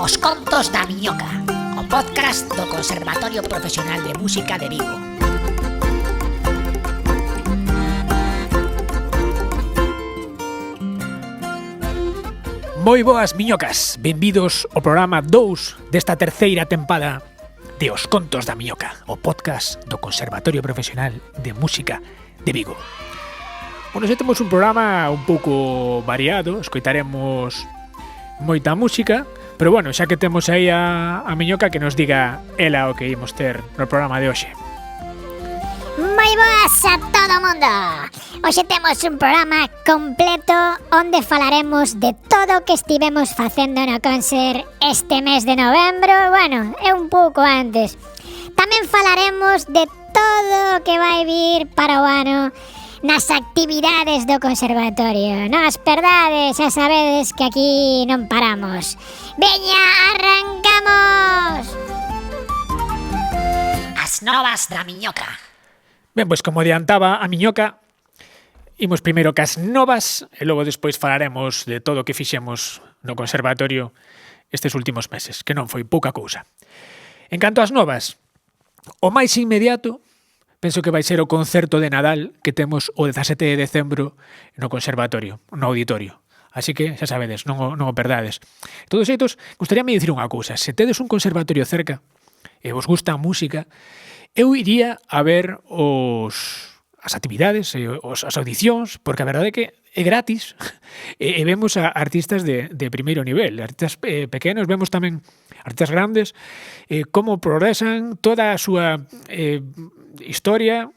Os Contos da Miñoca, o podcast do Conservatorio Profesional de Música de Vigo. Moi boas miñocas, benvidos ao programa 2 desta terceira tempada de Os Contos da Miñoca, o podcast do Conservatorio Profesional de Música de Vigo. Bueno, xa temos un programa un pouco variado, escoitaremos moita música, pero bueno, xa que temos aí a Miñoca, que nos diga ela o que imos ter no programa de hoxe. Moi boas a todo o mundo. Hoxe temos un programa completo onde falaremos de todo o que estivemos facendo no Conser este mes de novembro, bueno, é un pouco antes. Tamén falaremos de todo o que vai vir para o ano nas actividades do conservatorio. Non as perdades, xa sabedes que aquí non paramos. Veña, arrancamos! As novas da Miñoca. Ben, pois como adiantaba a Miñoca, imos primeiro cas novas e logo despois falaremos de todo o que fixemos no conservatorio estes últimos meses, que non foi pouca cousa. En canto ás novas, o máis inmediato penso que vai ser o concerto de Nadal que temos o 17 de decembro no conservatorio, no auditorio. Así que, xa sabedes, non o perdades. De todos xeitos, gustaríame dicir unha cousa. Se tedes un conservatorio cerca e vos gusta a música, eu iría a ver as actividades, as audicións, porque a verdade é que é gratis e vemos a artistas de primeiro nivel, artistas pequenos, vemos tamén artistas grandes, como progresan toda a súa historia.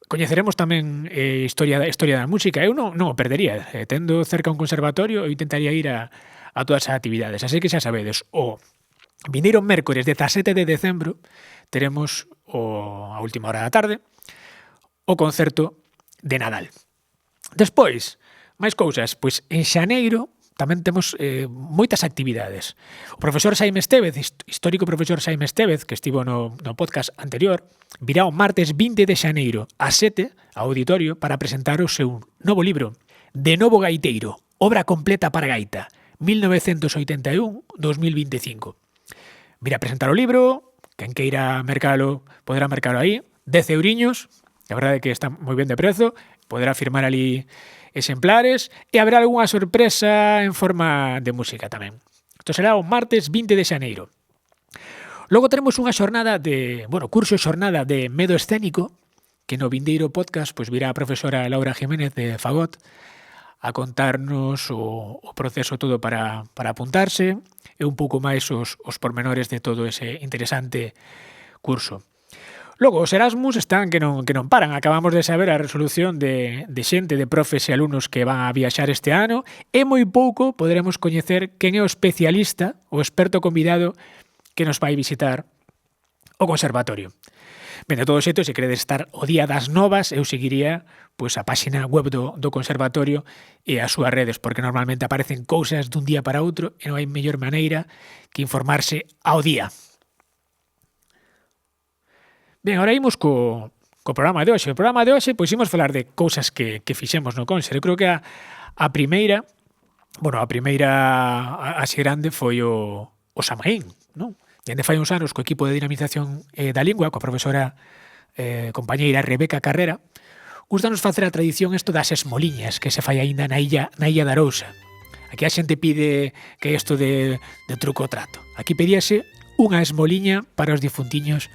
Coñeceremos tamén historia da música. Eu non o perdería. Tendo cerca un conservatorio, eu intentaría ir a todas as actividades. Así que xa sabedes, o vindeiro mércores 17 de decembro teremos a última hora da tarde o concerto de Nadal. Despois, máis cousas, pois en xaneiro tamén temos moitas actividades. O profesor Xaime Estévez, histórico profesor Xaime Estévez, que estivo no podcast anterior, virá o martes 20 de xaneiro a 7 ao auditorio para presentar o seu novo libro, De Novo Gaiteiro, obra completa para gaita, 1981-2025. Virá a presentar o libro, quen queira mercalo, poderá mercalo aí, 10 euriños, a verdade é que está moi ben de prezo, poderá firmar ali exemplares e haberá algunha sorpresa en forma de música tamén. Isto será o martes 20 de xaneiro. Logo teremos unha curso xornada de medo escénico, que no vindeiro podcast pois virá a profesora Laura Jiménez de Fagot a contarnos o proceso todo para apuntarse e un pouco máis os pormenores de todo ese interesante curso. Logo, os Erasmus están que non paran. Acabamos de saber a resolución de xente, de profes e alumnos que van a viaxar este ano e moi pouco poderemos coñecer quen é o especialista, o experto convidado que nos vai visitar o conservatorio. Ben, de todo xeito, se queredes estar o día das novas, eu seguiría pois a páxina web do conservatorio e as súas redes, porque normalmente aparecen cousas dun día para outro e non hai mellor maneira que informarse ao día. Ben, agora imos co programa de hoxe. O programa de hoxe, pois imos falar de cousas que fixemos no Conser. Eu creo que a primeira así grande foi o Samaín, non? Dende fai uns anos co equipo de dinamización da lingua, coa profesora compañeira Rebeca Carrera, gustanos facer a tradición isto das esmoliñas que se fai aínda na illa da Arousa. Aquí a xente pide que isto de truco o trato. Aquí pedíase unha esmoliña para os difuntiños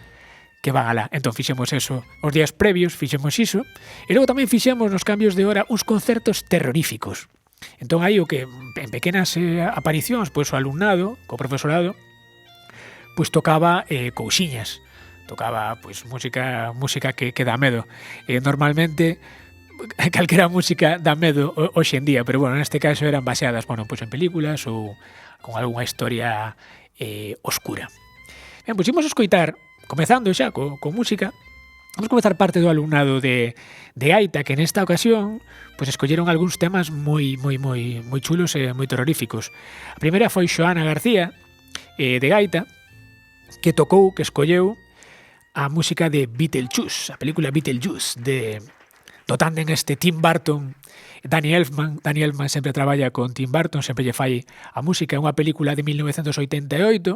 que van alá. Entón fixemos eso, os días previos fixemos iso, e logo tamén fixemos nos cambios de hora uns concertos terroríficos. Entón aí o que en pequenas aparicións, pois o alumnado, co profesorado, pois tocaba cousiñas, tocaba pois música que dá medo. Normalmente calquera música dá medo hoxe en día, pero bueno, neste caso eran baseadas, pois en películas ou con algunha historia oscura. Ben, pois imos escoitar, comezando xa co música, vamos comezar parte do alumnado de gaita, que nesta ocasión pois escolleron algúns temas moi chulos e moi terroríficos. A primeira foi Xoana García, de gaita, que escolleu a música de Beetlejuice, a película Beetlejuice de do tándem este Tim Burton Danny Elfman sempre traballa con Tim Burton, sempre lle fai a música, é unha película de 1988,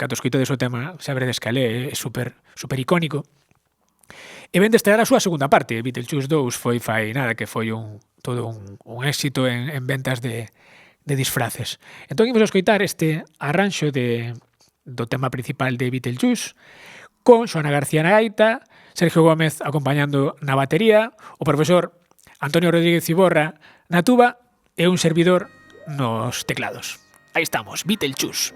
canto escoitedes o tema, sabredes que é super icónico. E vende estrear a súa segunda parte, Beetlejuice 2 foi todo un éxito en ventas de disfraces. Entón imos a escoitar este arranxo do tema principal de Beetlejuice con Xoana García na gaita, Sergio Gómez acompañando na batería, o profesor Antonio Rodríguez Ciborra na tuba e un servidor nos teclados. Aí estamos, Beetlejuice.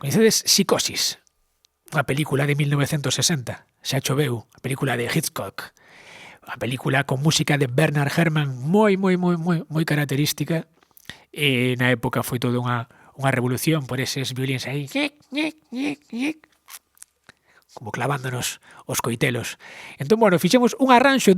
Coñecedes Psicosis, unha película de 1960, xa choveu, a película de Hitchcock, unha película con música de Bernard Herrmann moi característica, e na época foi toda unha revolución por eses violíns aí, como clavándonos os coitelos. Entón, bueno, fixemos un arranxo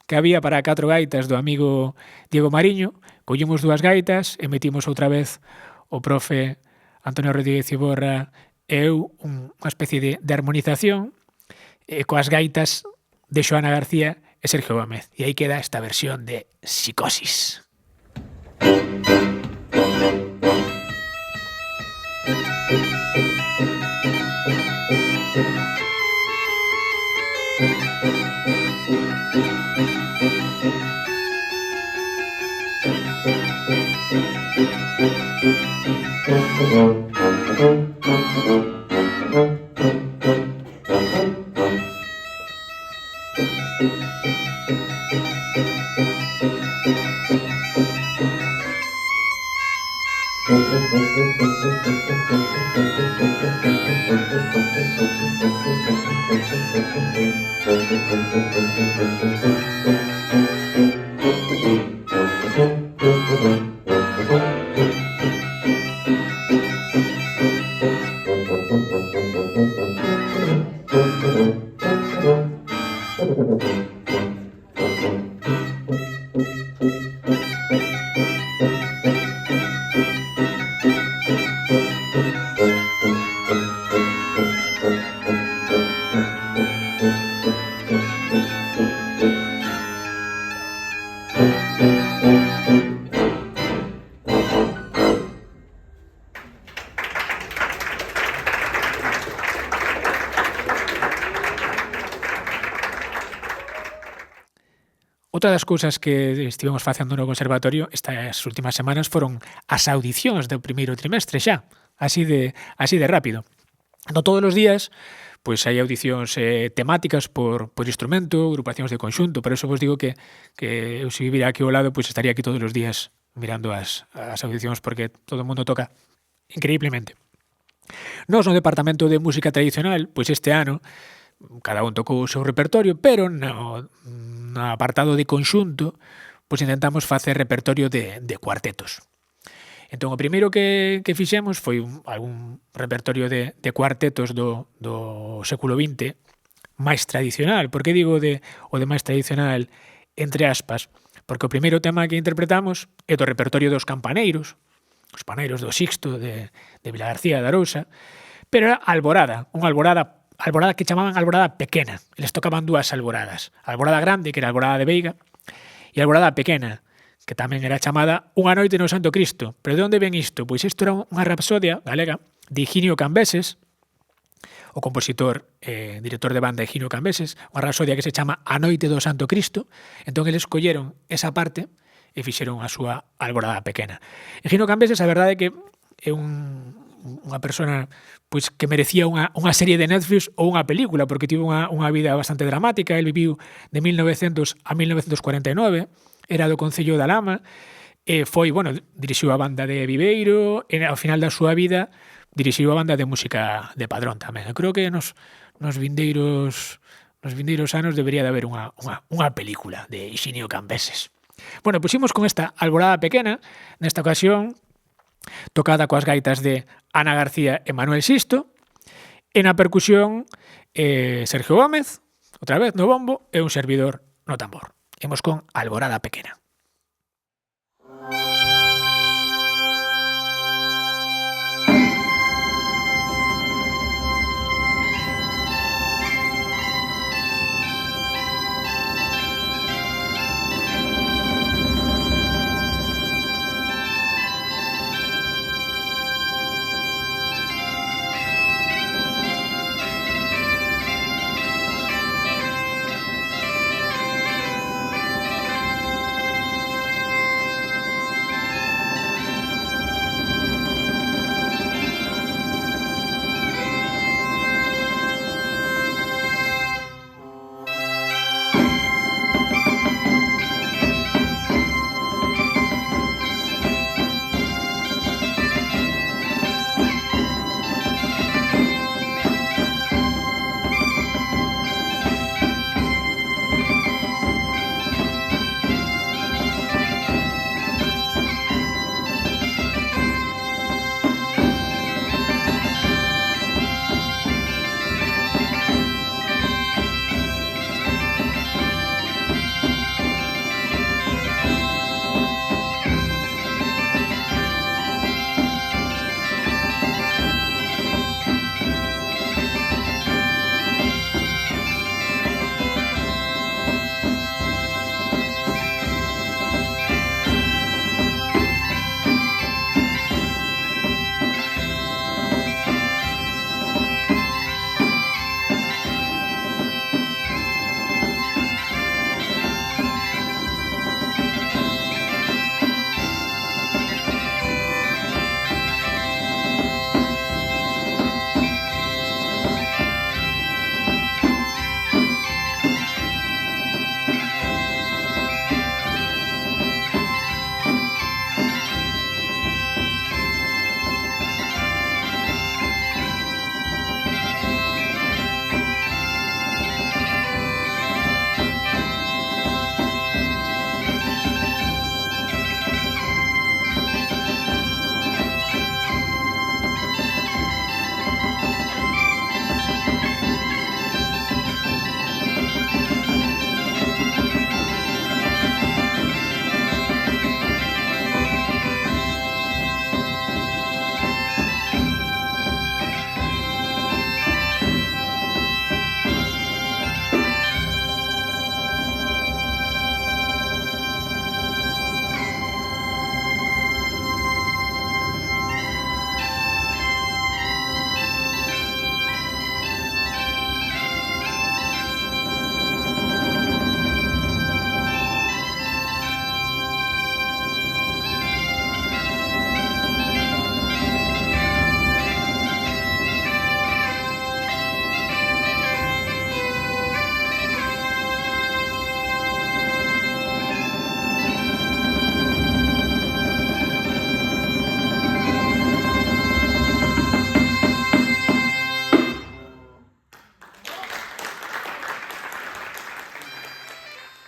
que había para 4 gaitas do amigo Diego Mariño, collemos 2 gaitas e metimos outra vez o profe Antonio Rodríguez Ciborra e eu unha especie de armonización coas gaitas de Xoana García e Sergio Gómez. E aí queda esta versión de Psicosis. Outra das cousas que estivemos facendo no conservatorio estas últimas semanas foron as audicións do primeiro trimestre xa, así de rápido. No todos os días, pois hai audicións temáticas por instrumento, agrupacións de conxunto, por eso vos digo que eu se vivira aquí ao lado, pois estaría aquí todos os días mirando as audicións, porque todo o mundo toca increíblemente. Nos no departamento de música tradicional, pois este ano, cada un tocou o seu repertorio, pero no apartado de conxunto, pois intentamos facer repertorio de cuartetos. Entón, o primeiro que fixemos foi algún repertorio de cuartetos do século XX máis tradicional. Por que digo o de máis tradicional entre aspas? Porque o primeiro tema que interpretamos é do repertorio dos campaneiros, os paneiros do Sixto de Vilagarcía de Arousa, pero era alborada, unha alborada que chamaban alborada pequena. Eles tocaban 2 alboradas. A alborada grande, que era a alborada de Veiga, e a alborada pequena, que tamén era chamada Unha noite no Santo Cristo. Pero de onde ven isto? Pois isto era unha rapsodia galega de Higinio Cambeses, o compositor director de banda Higinio Cambeses, unha rapsodia que se chama A noite do Santo Cristo. Entón eles colleron esa parte e fixeron a súa alborada pequena. Higinio Cambeses, a verdade é que é un unha persona pois que merecía unha serie de Netflix ou unha película, porque tivo unha vida bastante dramática. El viviu de 1900 a 1949, era do Concello da Lama, dirixiu a banda de Viveiro, e ao final da súa vida dirixiu a banda de música de Padrón tamén. Eu creo que nos vindeiros anos debería de haber unha película de Hixinio Cambeses. Bueno, pusimos con esta Alborada Pequena, nesta ocasión tocada coas gaitas de Ana García e Manuel Sisto, e na percusión Sergio Gómez, outra vez no bombo, e un servidor no tambor. Imos con Alborada Pequena.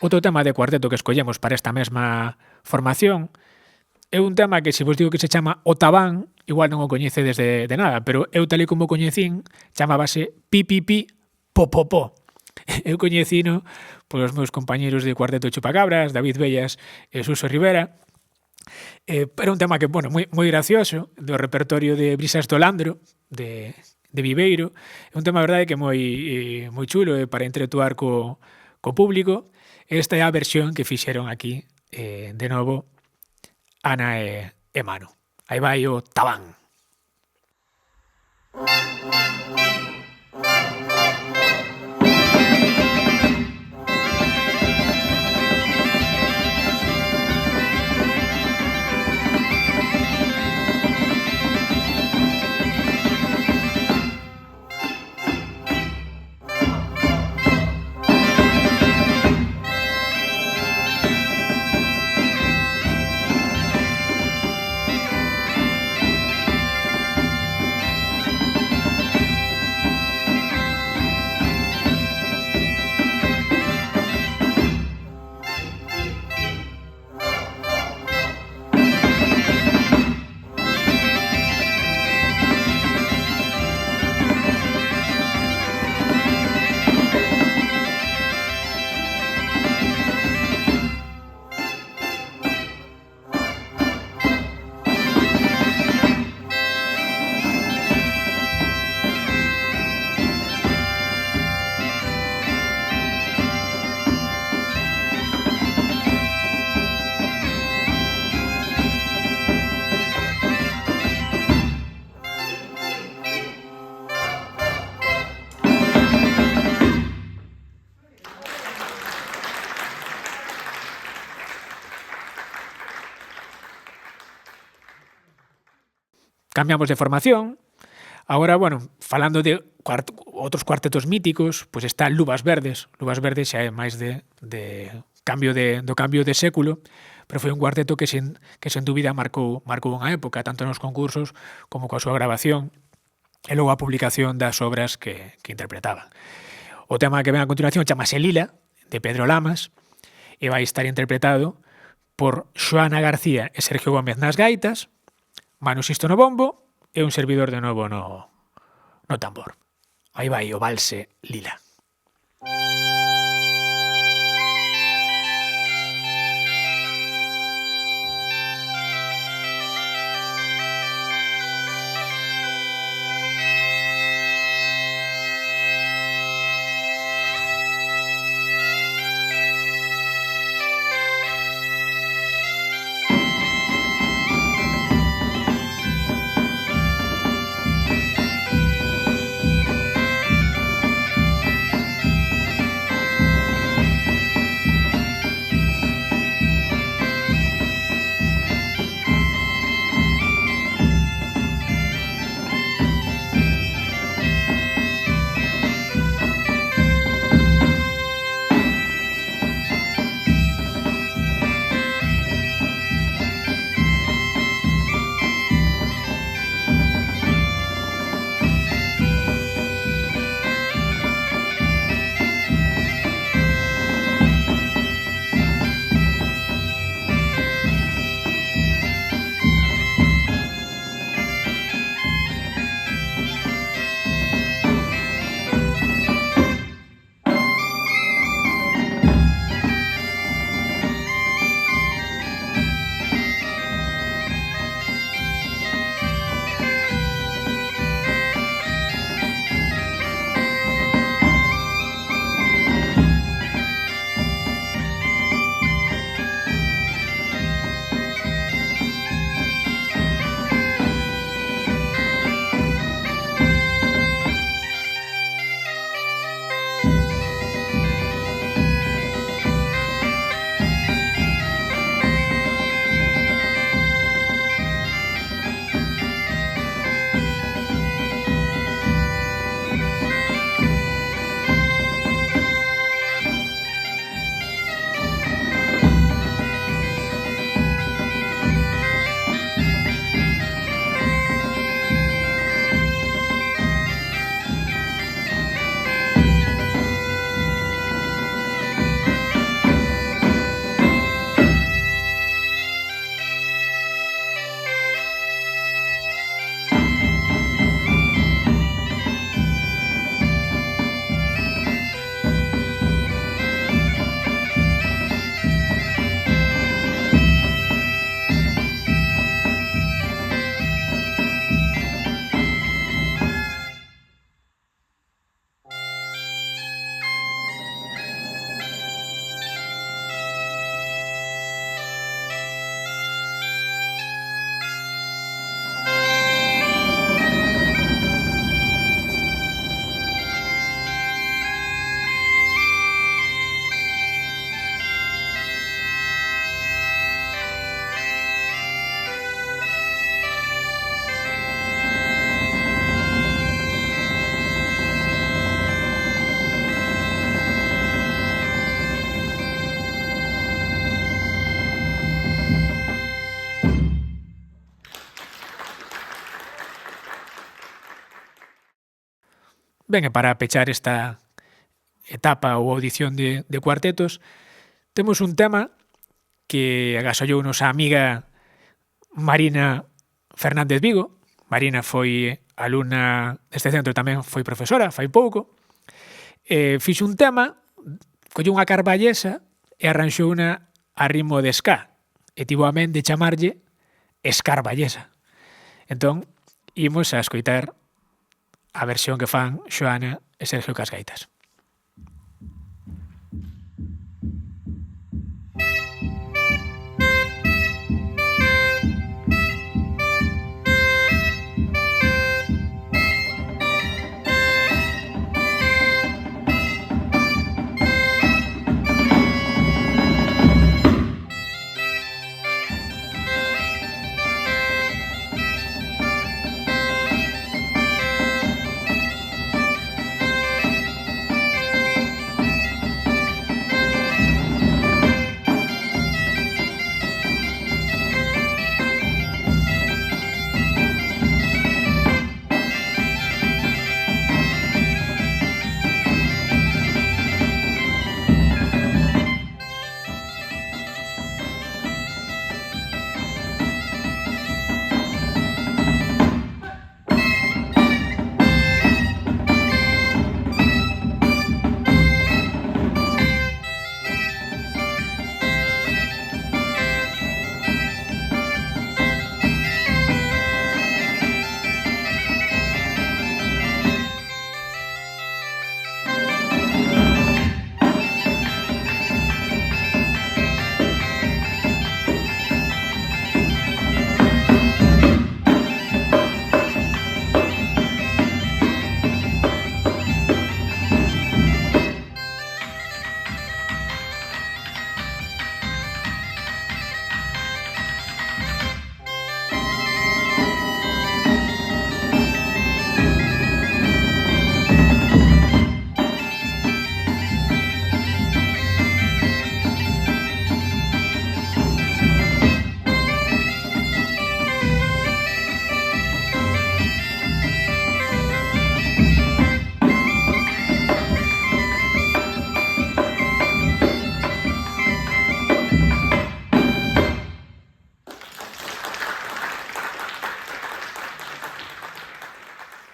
Outro tema de cuarteto que escollemos para esta mesma formación é un tema que, se vos digo que se chama O Tabán, igual non o coñecedes de nada, pero eu tal e como o coñecín, chamábase Pi Pi Pi Po Po Po. Eu coñecino polos meus compañeros de Cuarteto Chupacabras, David Bellas e Suso Rivera. Era un tema que, bueno, moi gracioso, do repertorio de Brisas do Landro, de Viveiro. É un tema, a verdade, que moi chulo para interactuar co público. Esta é a versión que fixeron aquí, de novo, Ana e Manu. Aí vai o Tabán. cambiamos de formación. Agora, bueno, falando de outros cuartetos míticos, pois está Luvas Verdes. Luvas Verdes xa é máis do cambio de século, pero foi un cuarteto que sen dúbida marcou unha época, tanto nos concursos como coa súa grabación e logo a publicación das obras que interpretaban. O tema que ven a continuación chamase Lila, de Pedro Lamas, e vai estar interpretado por Xoana García e Sergio Gómez nas gaitas, Manu Sisto no bombo e un servidor de novo no tambor. Aí vai o valse Lila. Ben, e para pechar esta etapa ou audición de cuartetos, temos un tema que agasallounos a amiga Marina Fernández Vigo. Marina foi alumna deste centro, tamén foi profesora, fai pouco. Fixo un tema, colleu unha carballesa e arranxou unha a ritmo de ska. E tivo a men de chamarlle escarballesa. Entón, imos a escoitar a versión que fan Xoana e Sergio Casgaitas.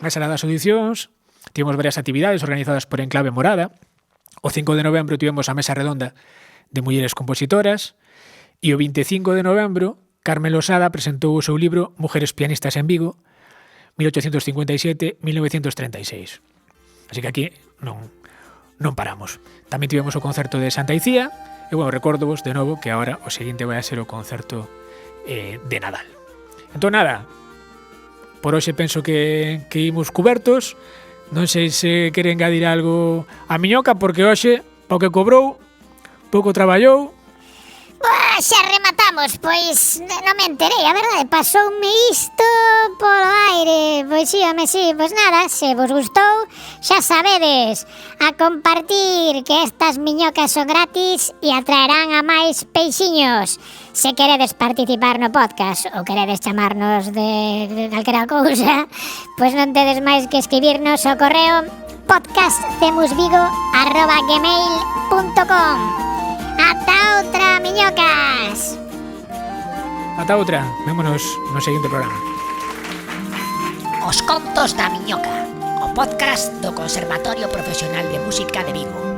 Nesa era das audicións, tivemos varias actividades organizadas por Enclave Morada. O 5 de novembro tivemos a mesa redonda de mulleres compositoras e o 25 de novembro Carmen Losada presentou o seu libro Mujeres pianistas en Vigo, 1857-1936. Así que aquí non paramos. Tamén tivemos o concerto de Santa Icía e, bueno, recórdovos de novo que agora o seguinte vai a ser o concerto de Nadal. Entón, nada, por hoxe penso que imos cubertos. Non sei se quere engadir algo a Miñoca, porque hoxe, o que cobrou, pouco traballou. Xa rematamos, pois non me enterei, a verdade, pasoume isto polo aire. Pois sí, home, sí, pois nada, se vos gustou, xa sabedes, a compartir que estas miñocas son gratis e atraerán a máis peixiños. Se queredes participar no podcast ou queredes chamarnos de calquera cousa, pois non tedes máis que escribirnos ao correo podcasttemusvigo@gmail.com. Ata outra, miñocas! Ata outra, vémonos no seguinte programa. Os contos da Miñoca, o podcast do Conservatorio Profesional de Música de Vigo.